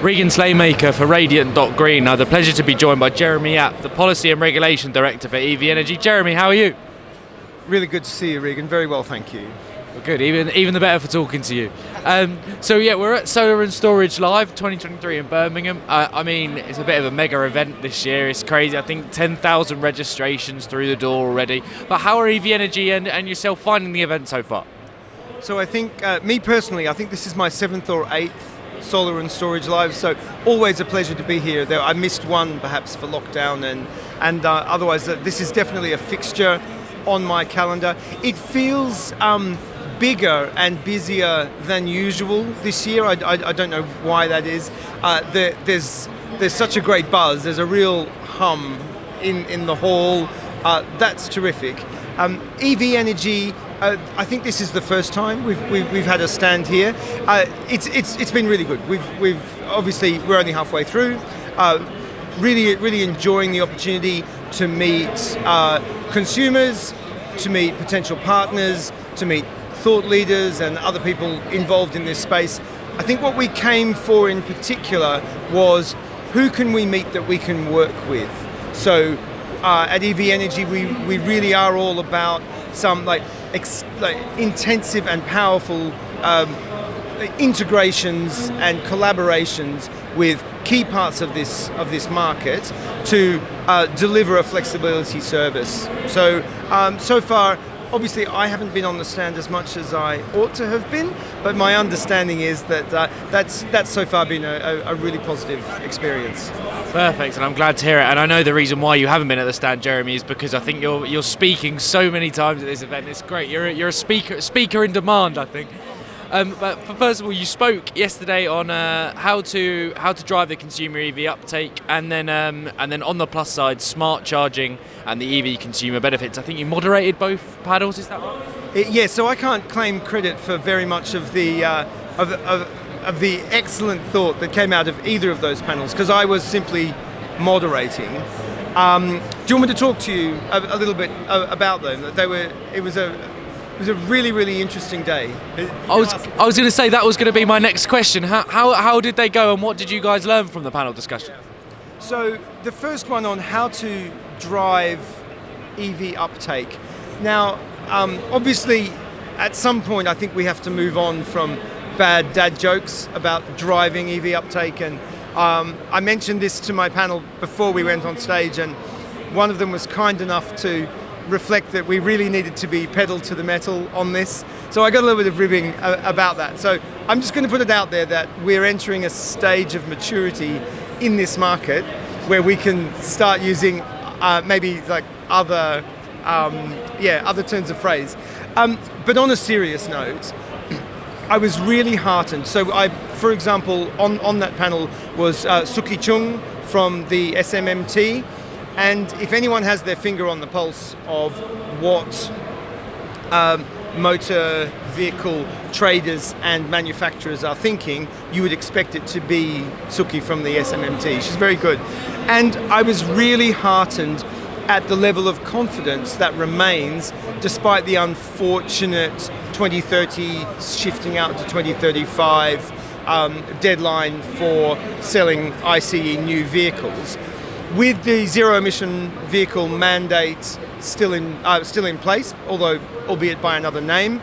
Regan Slaymaker for Radiant.Green. I have the pleasure to be joined by Jeremy Yapp, the Policy and Regulation Director for ev.energy. Jeremy, how are you? Really good to see you, Regan. Very well, thank you. Well, good, even the better for talking to you. So yeah, we're at Solar and Storage Live 2023 in Birmingham. I mean, it's a bit of a mega event this year. It's crazy. I think 10,000 registrations through the door already. But how are ev.energy and yourself finding the event so far? So I think, me personally, I think this is my 7th or 8th Solar and Storage Live, so always a pleasure to be here. I missed one perhaps for lockdown, and otherwise this is definitely a fixture on my calendar. It feels bigger and busier than usual this year. I don't know why that is. There's such a great buzz. There's a real hum in the hall. That's terrific. ev.energy. I think this is the first time we've had a stand here. It's been really good. We've obviously we're only halfway through. Really enjoying the opportunity to meet consumers, to meet potential partners, to meet thought leaders and other people involved in this space. I think what we came for in particular was who can we meet that we can work with. So at ev.energy we really are all about some like intensive and powerful integrations and collaborations with key parts of this market to deliver a flexibility service. So so far, obviously I haven't been on the stand as much as I ought to have been, but my understanding is that that's so far been a really positive experience. Perfect, and I'm glad to hear it. And I know the reason why you haven't been at the stand, Jeremy, is because I think you're speaking so many times at this event. It's great. You're a speaker in demand, I think. But first of all, you spoke yesterday on how to drive the consumer EV uptake, and then on the plus side, smart charging and the EV consumer benefits. I think you moderated both panels. Is that right? Yeah. So I can't claim credit for very much of the of the excellent thought that came out of either of those panels, because I was simply moderating. Do you want me to talk to you a little bit about them? It was a really interesting day. I was going to say that was going to be my next question. How did they go, and what did you guys learn from the panel discussion? So the first one on how to drive EV uptake. Now, obviously, at some point, I think we have to move on from bad dad jokes about driving EV uptake, and I mentioned this to my panel before we went on stage, and one of them was kind enough to reflect that we really needed to be pedal to the metal on this. So I got a little bit of ribbing about that. So I'm just going to put it out there that we're entering a stage of maturity in this market where we can start using maybe like other turns of phrase. But on a serious note, I was really heartened. So for example, on that panel was Suki Chung from the SMMT. And if anyone has their finger on the pulse of what motor vehicle traders and manufacturers are thinking, you would expect it to be Suki from the SMMT. She's very good. And I was really heartened at the level of confidence that remains despite the unfortunate 2030 shifting out to 2035 deadline for selling ICE new vehicles. With the zero-emission vehicle mandate still in place, although albeit by another name,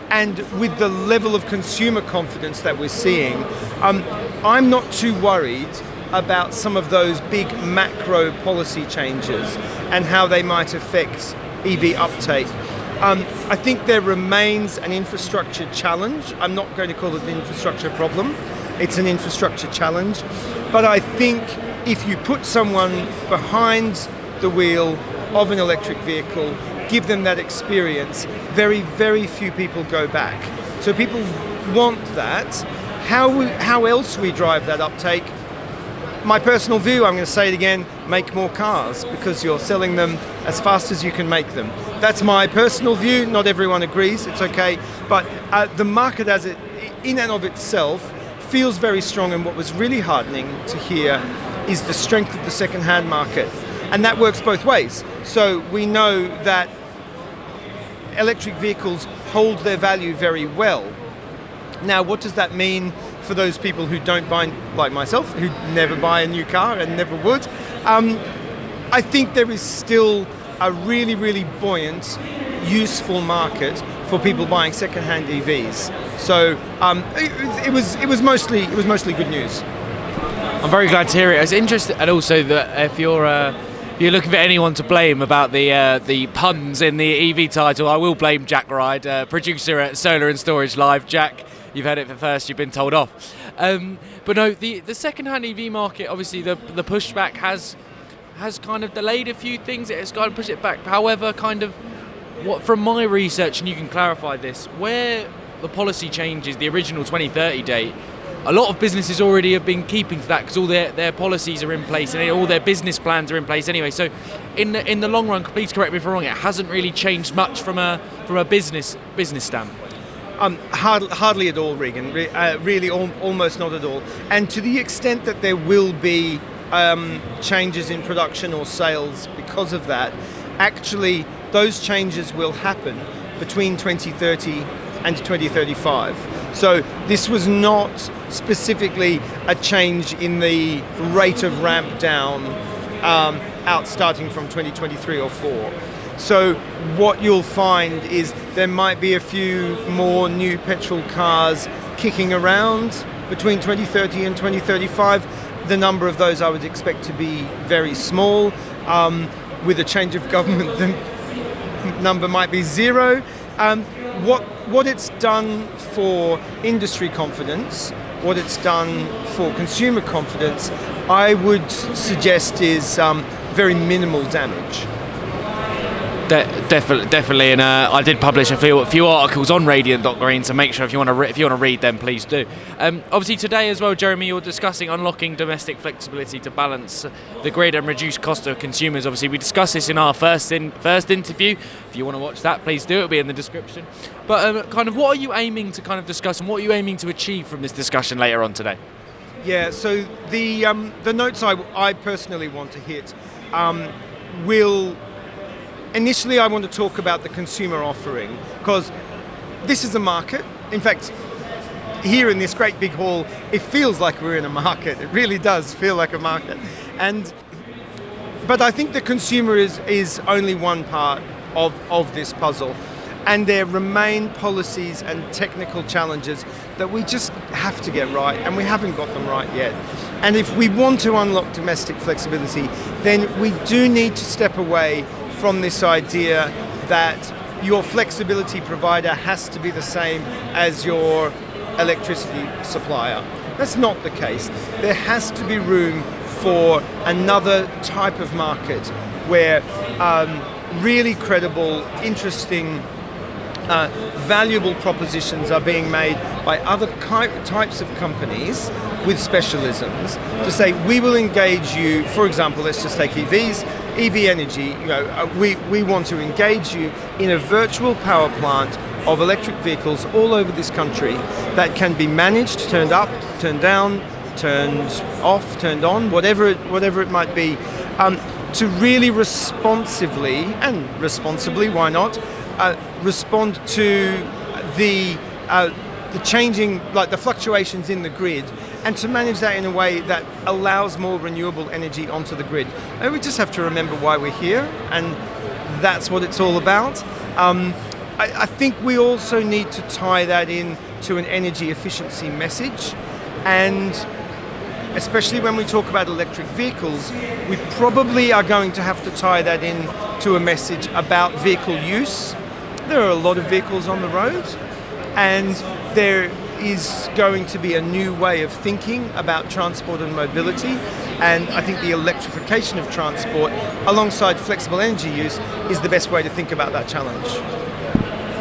and with the level of consumer confidence that we're seeing, I'm not too worried about some of those big macro policy changes and how they might affect EV uptake. I think there remains an infrastructure challenge. I'm not going to call it an infrastructure problem. It's an infrastructure challenge. But I think if you put someone behind the wheel of an electric vehicle, give them that experience, very few people go back. So people want that. How else we drive that uptake? My personal view, I'm going to say it again, make more cars, because you're selling them as fast as you can make them. That's my personal view. Not everyone agrees. It's okay. But the market as it, in and of itself, feels very strong, and what was really heartening to hear is the strength of the second-hand market. And that works both ways. So we know that electric vehicles hold their value very well. Now, what does that mean for those people who don't buy, like myself, who never buy a new car and never would. I think there is still a really, really buoyant, useful market for people buying second-hand EVs. So it was mostly good news. I'm very glad to hear it. It's interesting, and also that if you're looking for anyone to blame about the puns in the EV title, I will blame Jack Ride, producer at Solar and Storage Live. Jack, you've heard it for first. You've been told off. But no, the second-hand EV market, obviously the pushback has kind of delayed a few things. It's kind of pushed it back. However, kind of from my research, and you can clarify this, where the policy changes, the original 2030 date, a lot of businesses already have been keeping to that because all their policies are in place and all their business plans are in place anyway. So in the long run, please correct me if I'm wrong, it hasn't really changed much from a business stamp. Hardly at all, Regan. Really, almost not at all. And to the extent that there will be changes in production or sales because of that, actually those changes will happen between 2030 and 2035. So this was not specifically a change in the rate of ramp down out starting from 2023 or 4. So what you'll find is there might be a few more new petrol cars kicking around between 2030 and 2035. The number of those I would expect to be very small. With a change of government, the number might be 0. What it's done for industry confidence, what it's done for consumer confidence, I would suggest is very minimal damage. Definitely, and I did publish a few articles on Radiant.Green, so make sure if you want to read them, please do. Obviously today as well, Jeremy, you're discussing unlocking domestic flexibility to balance the grid and reduce cost of consumers. Obviously, we discussed this in our first interview. If you want to watch that, please do. It'll be in the description. But kind of, what are you aiming to kind of discuss, and what are you aiming to achieve from this discussion later on today? Yeah. So the notes I personally want to hit will. Initially, I want to talk about the consumer offering, because this is a market. In fact, here in this great big hall, it feels like we're in a market. It really does feel like a market. But I think the consumer is only one part of this puzzle. And there remain policies and technical challenges that we just have to get right, and we haven't got them right yet. And if we want to unlock domestic flexibility, then we do need to step away from this idea that your flexibility provider has to be the same as your electricity supplier. That's not the case. There has to be room for another type of market where really credible, interesting, valuable propositions are being made by other types of companies with specialisms to say, we will engage you. For example, let's just take EVs. ev.energy, we want to engage you in a virtual power plant of electric vehicles all over this country that can be managed, turned up, turned down, turned off, turned on, whatever it might be, to really responsibly and responsibly, why not, respond to the changing, like the fluctuations in the grid, and to manage that in a way that allows more renewable energy onto the grid. And we just have to remember why we're here, and that's what it's all about. I think we also need to tie that in to an energy efficiency message, and especially when we talk about electric vehicles, we probably are going to have to tie that in to a message about vehicle use. There are a lot of vehicles on the road, and there is going to be a new way of thinking about transport and mobility, and I think the electrification of transport alongside flexible energy use is the best way to think about that challenge.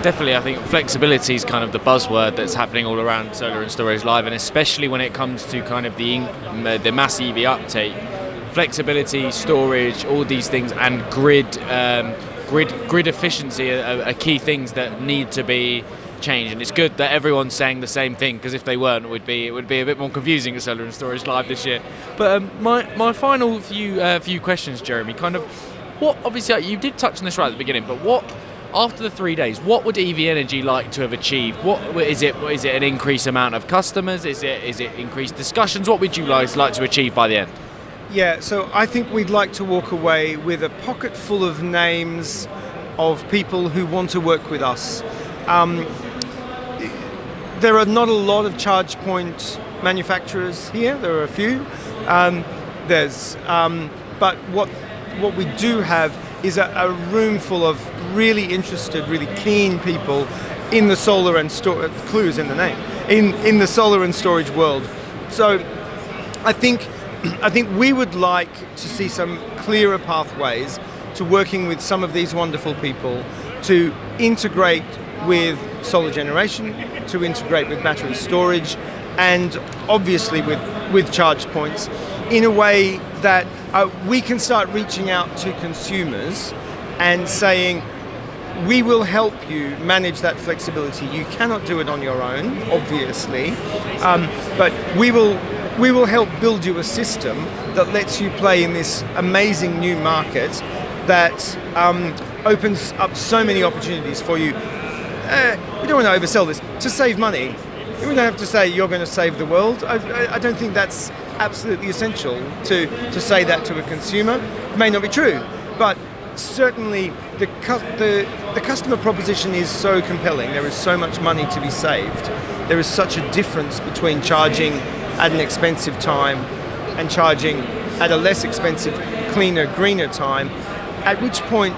Definitely, I think flexibility is kind of the buzzword that's happening all around Solar and Storage Live, and especially when it comes to kind of the mass EV uptake, flexibility, storage, all these things, and grid efficiency are key things that need to be changed. And it's good that everyone's saying the same thing, because if they weren't, it would be a bit more confusing at Solar and Storage Live this year. But my final few questions, Jeremy, kind of what, obviously you did touch on this right at the beginning, but what After the 3 days, what would ev.energy like to have achieved? What is it? Is it an increased amount of customers? Is it increased discussions? What would you guys like to achieve by the end? Yeah, so I think we'd like to walk away with a pocket full of names of people who want to work with us. There are not a lot of charge point manufacturers here. There are a few. But what we do have is a room full of really interested, really keen people in the solar and storage. Clues in the name. In the solar and storage world. So I think we would like to see some clearer pathways to working with some of these wonderful people to integrate with solar generation, to integrate with battery storage, and obviously with charge points in a way that we can start reaching out to consumers and saying, we will help you manage that flexibility. You cannot do it on your own, obviously, but we will help build you a system that lets you play in this amazing new market that opens up so many opportunities for you. We don't want to oversell this. To save money, we don't have to say you're going to save the world. I don't think that's absolutely essential to say that to a consumer. It may not be true, but certainly the customer proposition is so compelling. There is so much money to be saved. There is such a difference between charging at an expensive time and charging at a less expensive, cleaner, greener time, at which point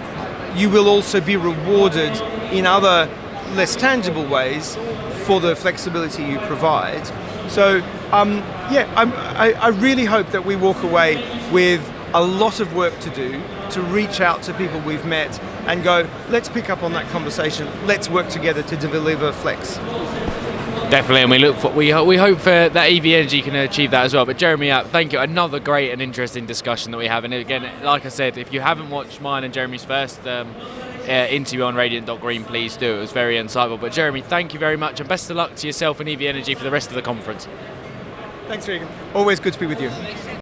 you will also be rewarded in other less tangible ways for the flexibility you provide. So I really hope that we walk away with a lot of work to do to reach out to people we've met and go, let's pick up on that conversation, let's work together to deliver flex. Definitely, and we hope for that ev.energy can achieve that as well. But Jeremy, thank you. Another great and interesting discussion that we have. And again, like I said, if you haven't watched mine and Jeremy's first interview on Radiant.Green, please do. It was very insightful. But Jeremy, thank you very much, and best of luck to yourself and ev.energy for the rest of the conference. Thanks, Regan. Always good to be with you.